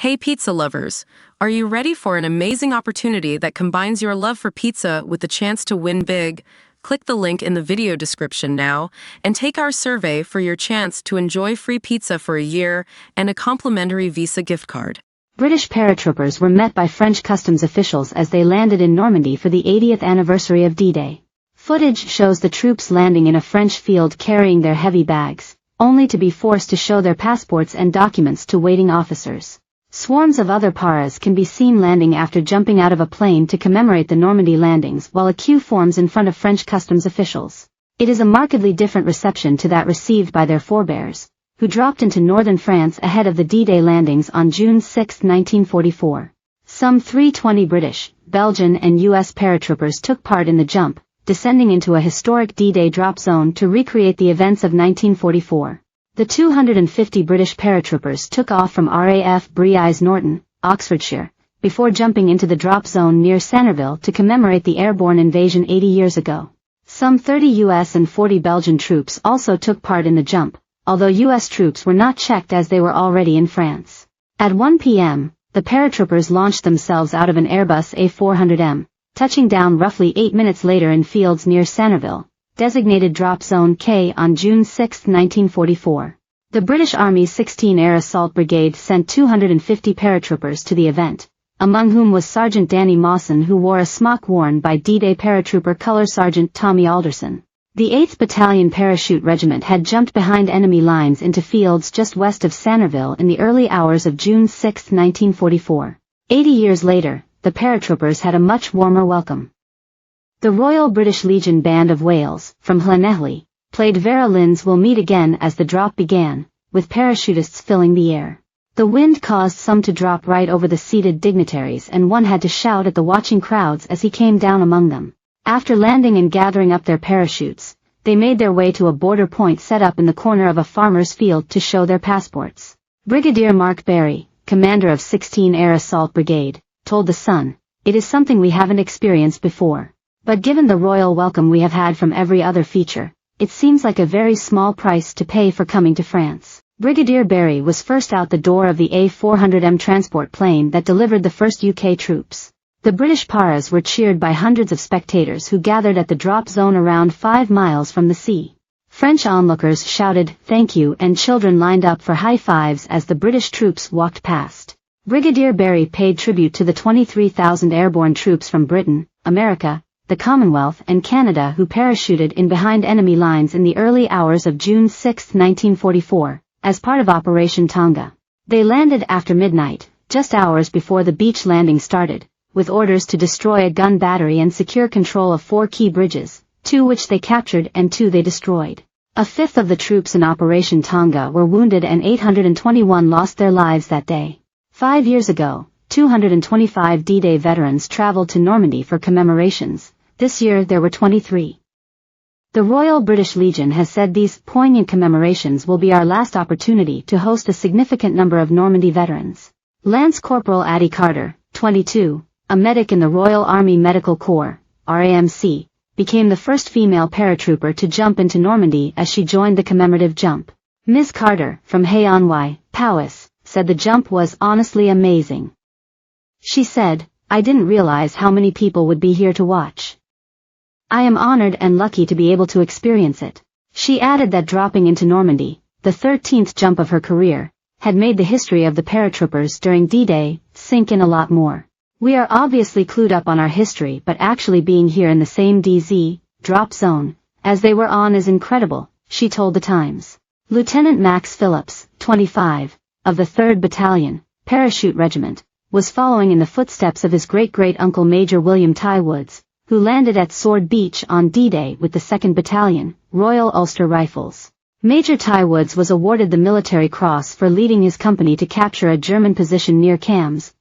Hey pizza lovers, are you ready for an amazing opportunity that combines your love for pizza with the chance to win big? Click the link in the video description now and take our survey for your chance to enjoy free pizza for a year and a complimentary Visa gift card. British paratroopers were met by French customs officials as they landed in Normandy for the 80th anniversary of D-Day. Footage shows the troops landing in a French field carrying their heavy bags, only to be forced to show their passports and documents to waiting officers. Swarms of other paras can be seen landing after jumping out of a plane to commemorate the Normandy landings while a queue forms in front of French customs officials. It is a markedly different reception to that received by their forebears, who dropped into northern France ahead of the D-Day landings on June 6, 1944. Some 320 British, Belgian and U.S. paratroopers took part in the jump, descending into a historic D-Day drop zone to recreate the events of 1944. The 250 British paratroopers took off from RAF Breise Norton, Oxfordshire, before jumping into the drop zone near Sannerville to commemorate the airborne invasion 80 years ago. Some 30 U.S. and 40 Belgian troops also took part in the jump, although U.S. troops were not checked as they were already in France. At 1 p.m., the paratroopers launched themselves out of an Airbus A400M, touching down roughly 8 minutes later in fields near Sannerville, designated Drop Zone K on June 6, 1944. The British Army's 16 Air Assault Brigade sent 250 paratroopers to the event, among whom was Sergeant Danny Mawson, who wore a smock worn by D-Day paratrooper Colour Sergeant Tommy Alderson. The 8th Battalion Parachute Regiment had jumped behind enemy lines into fields just west of Sannerville in the early hours of June 6, 1944. 80 years later, the paratroopers had a much warmer welcome. The Royal British Legion Band of Wales, from Llanelli, played Vera Lynn's We'll Meet Again as the drop began, with parachutists filling the air. The wind caused some to drop right over the seated dignitaries, and one had to shout at the watching crowds as he came down among them. After landing and gathering up their parachutes, they made their way to a border point set up in the corner of a farmer's field to show their passports. Brigadier Mark Barry, commander of 16 Air Assault Brigade, told The Sun, "It is something we haven't experienced before. But given the royal welcome we have had from every other feature, it seems like a very small price to pay for coming to France." Brigadier Barry was first out the door of the A400M transport plane that delivered the first UK troops. The British paras were cheered by hundreds of spectators who gathered at the drop zone around 5 miles from the sea. French onlookers shouted "thank you" and children lined up for high fives as the British troops walked past. Brigadier Barry paid tribute to the 23,000 airborne troops from Britain, America, the Commonwealth and Canada who parachuted in behind enemy lines in the early hours of June 6, 1944, as part of Operation Tonga. They landed after midnight, just hours before the beach landing started, with orders to destroy a gun battery and secure control of 4 key bridges, 2 which they captured and 2 they destroyed. A fifth of the troops in Operation Tonga were wounded and 821 lost their lives that day. 5 years ago, 225 D-Day veterans traveled to Normandy for commemorations. This year there were 23. The Royal British Legion has said these poignant commemorations will be our last opportunity to host a significant number of Normandy veterans. Lance Corporal Addie Carter, 22, a medic in the Royal Army Medical Corps, RAMC, became the first female paratrooper to jump into Normandy as she joined the commemorative jump. Ms. Carter, from Hay-on-Wye, Powys, said the jump was honestly amazing. She said, "I didn't realize how many people would be here to watch. I am honored and lucky to be able to experience it." She added that dropping into Normandy, the 13th jump of her career, had made the history of the paratroopers during D-Day sink in a lot more. "We are obviously clued up on our history, but actually being here in the same DZ, drop zone, as they were on is incredible," she told The Times. Lieutenant Max Phillips, 25, of the 3rd Battalion, Parachute Regiment, was following in the footsteps of his great-great-uncle Major William Ty Woods, who landed at Sword Beach on D-Day with the 2nd Battalion, Royal Ulster Rifles. Major Ty Woods was awarded the Military Cross for leading his company to capture a German position near Cannes,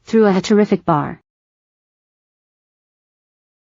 through a terrific bar.